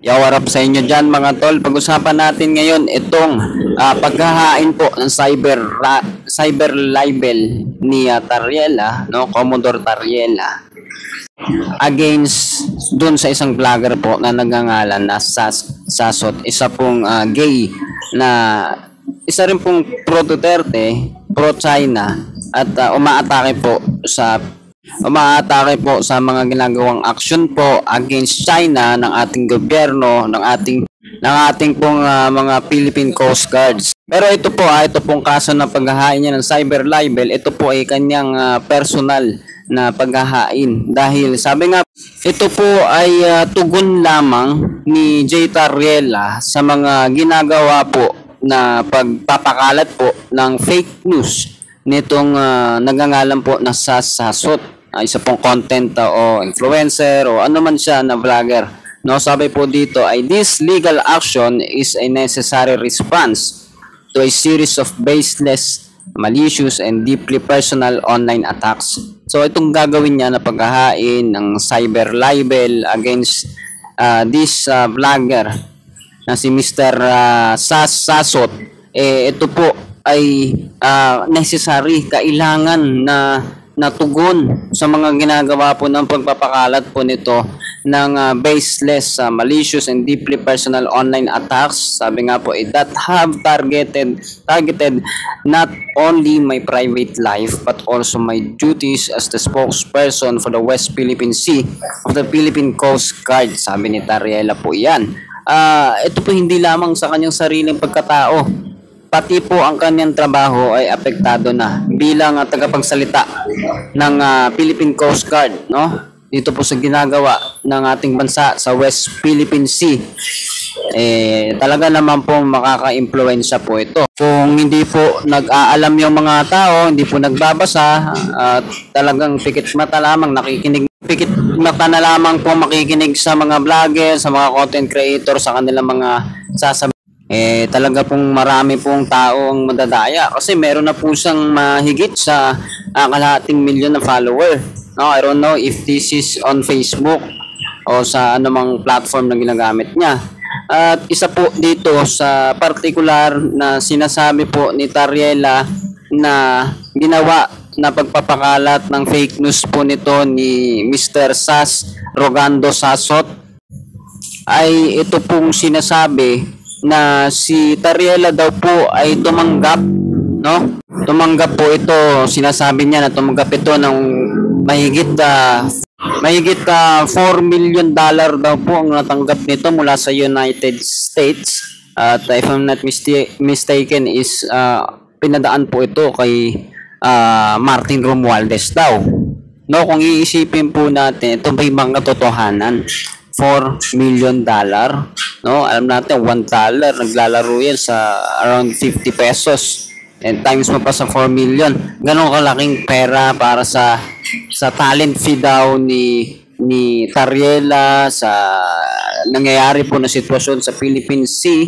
Yo, what up sa inyo dyan mga tol? Pag-usapan natin ngayon itong paghahain po ng cyber libel ni Tariela, no? Commodore Tariela against dun sa isang vlogger po na nagngangalan na Sasot, isa pong gay na isa rin pong pro Duterte, pro China at umaatake po sa mga ginagawang aksyon po against China ng ating gobyerno, ng ating pong mga Philippine Coast Guards. Pero ito pong kaso ng paghahain niya ng cyber libel, ito po ay kanyang personal na paghahain dahil sabi nga ito po ay tugon lamang ni J. Tariela sa mga ginagawa po na pagpapakalat po ng fake news nitong nagngangalan po na Sasot, isa pong content o influencer o ano man siya na vlogger. No, sabi po dito ay this legal action is a necessary response to a series of baseless, malicious and deeply personal online attacks. So itong gagawin niya na paghahain ng cyber libel against this vlogger na si Mr. Sasot, ito po ay necessary, kailangan na natugon sa mga ginagawa po ng pagpapakalat po nito ng baseless, malicious and deeply personal online attacks. Sabi nga po that have targeted not only my private life but also my duties as the spokesperson for the West Philippine Sea of the Philippine Coast Guard. Sabi ni Tariela po yan. Ito po hindi lamang sa kanyang sariling pagkatao, pati po ang kanyang trabaho ay apektado na bilang tagapagsalita ng Philippine Coast Guard, no? Dito po sa ginagawa ng ating bansa sa West Philippine Sea. Talaga naman po makaka-impluwensya po ito. Kung hindi po nag-aalam yung mga tao, hindi po nagbabasa, talagang pikit mata na lamang po makikinig sa mga vlogger, sa mga content creator, sa kanilang mga sasabihin. Talaga pong marami pong tao ang madadaya kasi meron na po siyang mahigit sa kalahating milyon na follower. No, I don't know if this is on Facebook o sa anumang platform na ginagamit niya. At isa po dito sa particular na sinasabi po ni Tariela na ginawa na pagpapakalat ng fake news po nito ni Mr. Rogando Sasot ay ito pong sinasabi na si Tariela daw po ay tumanggap, no? Tumanggap po ito, sinasabi niya na tumanggap ito ng mahigit 4 million dollar daw po ang natanggap nito mula sa United States. At if I'm not mistaken is pinadaan po ito kay Martin Romualdez daw. No, kung iisipin po natin, ito ba yung katotohanan? 4 million dollar, no? Alam natin, $1 naglalaro yan sa around 50 pesos. And times mo pa sa 4 million. Ganong kalaking pera para sa talent fee daw ni Tariela sa nangyayari po na sitwasyon sa Philippine Sea,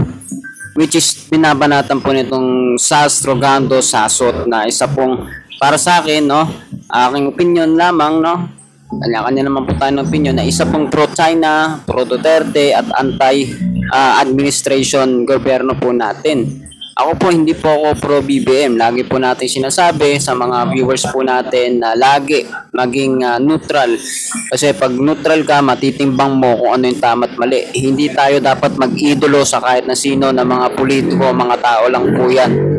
which is binabanatan po nitong Rogando Sasot na isa pong, para sa akin, no, aking opinion lamang, no, kanya-kanya naman po tayo ng opinion, na isa pong pro-China, pro-Duterte at anti-administration gobyerno po natin. Ako po hindi po ako pro-BBM. Lagi po natin sinasabi sa mga viewers po natin na lagi maging neutral. Kasi pag neutral ka, matitimbang mo kung ano yung tama at mali. Hindi tayo dapat mag-idolo sa kahit na sino na mga politiko, mga tao lang po yan.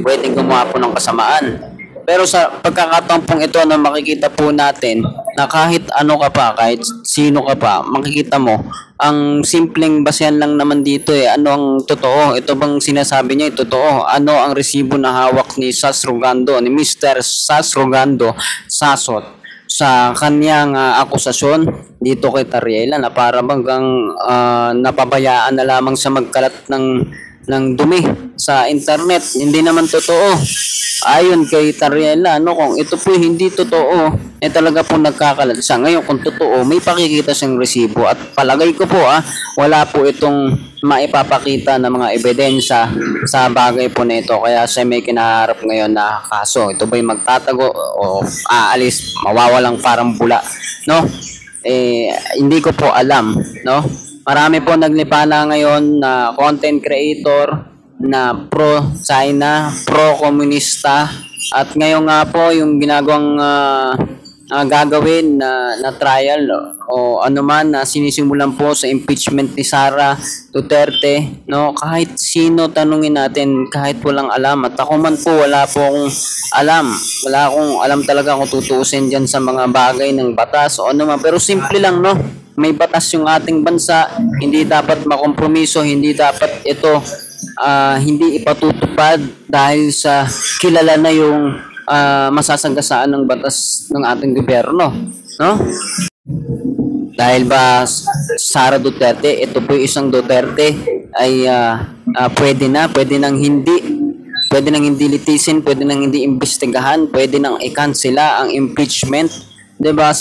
Pwedeng gumawa po ng kasamaan. Pero sa pagkakataon pong ito na makikita po natin na kahit ano ka pa, kahit sino ka pa, makikita mo, ang simpleng basehan lang naman dito ano ang totoo? Ito bang sinasabi niya totoo? Ano ang resibo na hawak ni ni Mr. Rogando Sasot sa kanyang akusasyon dito kay Tariela na para bang napabayaan na lamang sa magkalat ng dumi sa internet? Hindi naman totoo. Ayon kay Tariela, kung ito po hindi totoo, talaga po nagkakalat siya. Ngayon, kung totoo, may pakikita siyang resibo. At palagay ko po, wala po itong maipapakita na mga ebidensya sa bagay po nito. Kaya siya may kinaharap ngayon na kaso. Ito ba'y magtatago o aalis, mawawalang parang bula, no? Hindi ko po alam, no? Marami po naglipana ngayon na content creator na pro-China, pro-komunista. At ngayon nga po yung ginagawang gagawin na trial o anuman na sinisimulan po sa impeachment ni Sara Duterte, no, kahit sino tanungin natin, kahit walang alam, at ako man po wala akong alam talaga kung tutuusin diyan sa mga bagay ng batas o anuman, pero simple lang, no, may batas yung ating bansa, hindi dapat makompromiso, hindi dapat ito hindi ipatutupad dahil sa kilala na yung masasagasaan ng batas ng ating gobyerno, no? Dahil ba Sara Duterte, ito po isang Duterte ay pwede nang hindi litisin, pwede nang hindi imbestigahan, pwede nang i-cancela ang impeachment, 'di ba?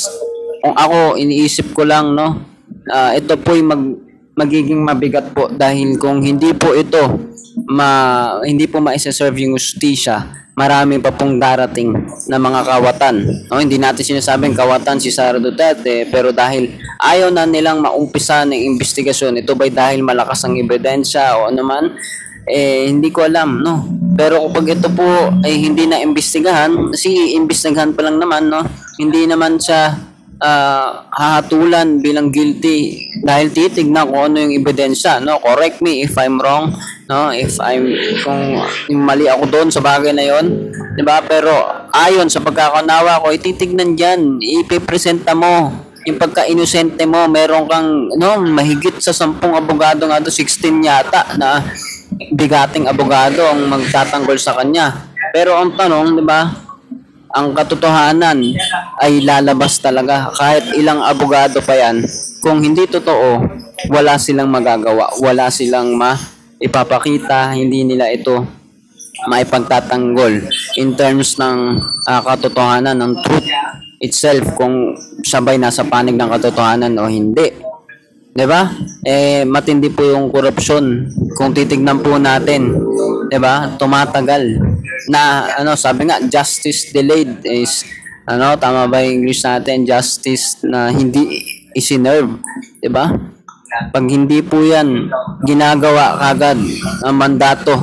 Kung ako iniisip ko lang, no, ito po ay magiging mabigat po dahil kung hindi po ito hindi po ma-serve yung justisya, marami pa pong darating na mga kawatan. No, hindi natin sinasabing kawatan si Sara Duterte, pero dahil ayaw na nilang maumpisa ng investigasyon, ito ba'y dahil malakas ang ebidensya o ano man, hindi ko alam, no. Pero kapag ito po ay hindi na imbestigahan, kasi imbestigahan pa lang naman, no, hindi naman siya hahatulan bilang guilty dahil titignan kung ano yung ebidensya, no. Correct me if I'm wrong, no, kung mali ako doon sa bagay na yon, 'di ba? Pero ayon sa pagkakaunawa ko, ititignan diyan, ipipresenta mo yung pagka-inosente mo. Meron kang mahigit sa 10 abogado nga do, 16 yata na bigating abogado ang magtatanggol sa kanya. Pero ang tanong, 'di ba, ang katotohanan ay lalabas talaga kahit ilang abogado pa yan. Kung hindi totoo, wala silang magagawa, wala silang maipapakita, hindi nila ito maipagtatanggol in terms ng katotohanan, ng truth itself, kung sabay nasa panig ng katotohanan o hindi. 'Di ba? Matindi po yung korupsyon. Kung titignan po natin, 'di ba? Tumatagal na sabi nga, justice delayed is tama ba yung English natin? Justice na hindi isinerve, 'di ba? Pag hindi po 'yan ginagawa kagad ang mandato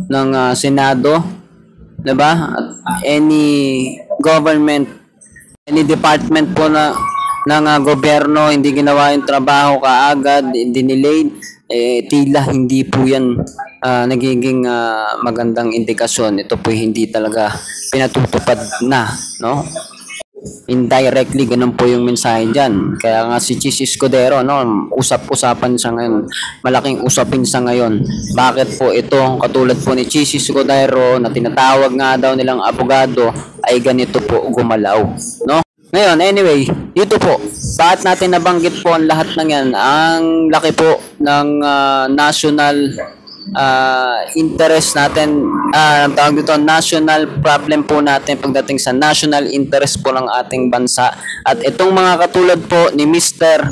ng Senado, 'di ba? Any government, any department po ng gobyerno, hindi ginawa yung trabaho kaagad, dinilayed, tila hindi po yan nagiging magandang indikasyon. Ito po hindi talaga pinatutupad na, no? Indirectly, ganun po yung mensahe dyan. Kaya nga si Chis Escudero, no, usap-usapan siya ngayon. Malaking usapin siya ngayon. Bakit po ito, katulad po ni Chis Escudero, na tinatawag nga daw nilang abogado, ay ganito po gumalaw, no? Ngayon, anyway, ito po, bakit natin nabanggit po ang lahat ng yan? Ang laki po ng national interest natin, ang tawag dito, national problem po natin pagdating sa national interest po ng ating bansa. At itong mga katulad po ni Mr.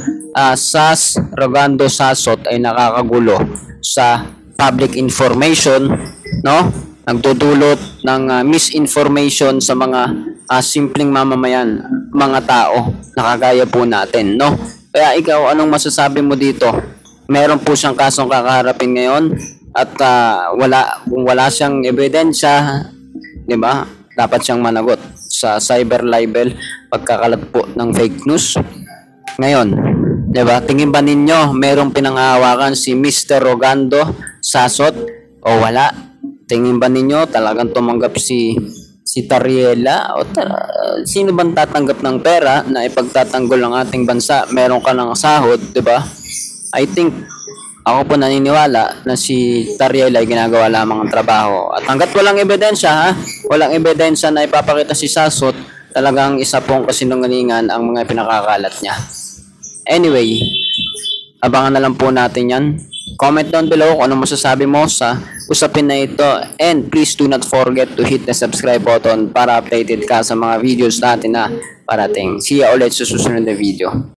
Sas Rogando Sasot ay nakakagulo sa public information, no? Nagdudulot ng misinformation sa mga simpleng mamamayan, mga tao na kagaya po natin, no? Kaya ikaw, anong masasabi mo dito? Meron po siyang kasong kakaharapin ngayon at kung wala siyang ebidensya, 'di ba? Dapat siyang managot sa cyber libel, pagkakalat po ng fake news. Ngayon, 'di ba? Tingin ba ninyo merong pinanghahawakan si Mr. Rogando Sasot o wala? Tingin ba ninyo talagang tumanggap si Tariela o sino bang tatanggap ng pera na ipagtatanggol ng ating bansa? Meron ka ng sahod, 'di ba? I think ako po naniniwala na si Tariela ay ginagawa lamang ang trabaho. At hangga't walang ebidensya, walang ebidensya na ipapakita si Sasot, talagang isa pong kasinungalingan ang mga pinakakalat niya. Anyway, abangan na lang po natin yan. Comment down below kung ano masasabi mo sa usapin na ito. And please do not forget to hit the subscribe button para updated ka sa mga videos natin na parating. See you ulit sa susunod na video.